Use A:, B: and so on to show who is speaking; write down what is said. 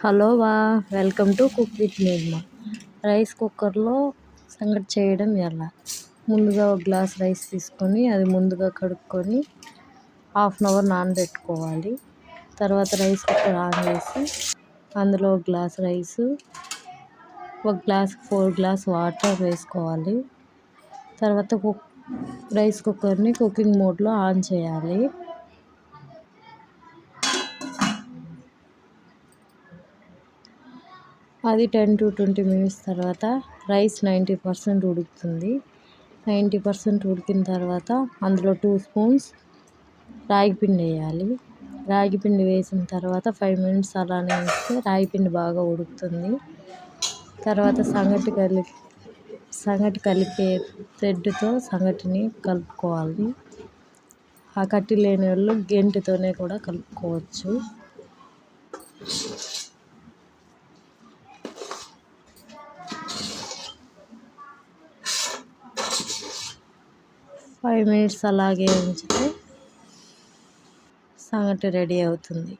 A: Hello welcome to cook with Nirma. Rice కుక్కర్లో సంగటి చేయడం ఎలా? ముందుగా ఒక గ్లాస్ రైస్ తీసుకొని అది ముందుగా కడుక్కొని 1/2 అవర్ నానబెట్టుకోవాలి. తర్వాత రైస్ కుక్కర్ ఆన్ చేసి అందులో ఒక గ్లాస్ రైసు, ఒక గ్లాస్ 4 గ్లాస్ వాటర్ వేసుకోవాలి. తర్వాత రైస్ కుక్కర్ని కుకింగ్ మోడ్లో ఆన్ చేయాలి. అది 10 to 20 మినిట్స్ తర్వాత రైస్ 90% ఉడుకుతుంది. 90% ఉడికిన తర్వాత అందులో 2 స్పూన్స్ రాగిపిండి వేయాలి. రాగిపిండి వేసిన తర్వాత 5 మినిట్స్ అలానే వేస్తే రాగిపిండి బాగా ఉడుకుతుంది. తర్వాత సంగటి కలిపే థ్రెడ్తో సంగటిని కలుపుకోవాలి. ఆ కట్టి లేని వాళ్ళు గెంటితోనే కూడా కలుపుకోవచ్చు. 5 మినిట్స్ అలాగే ఉంచితే సంగటి రెడీ అవుతుంది.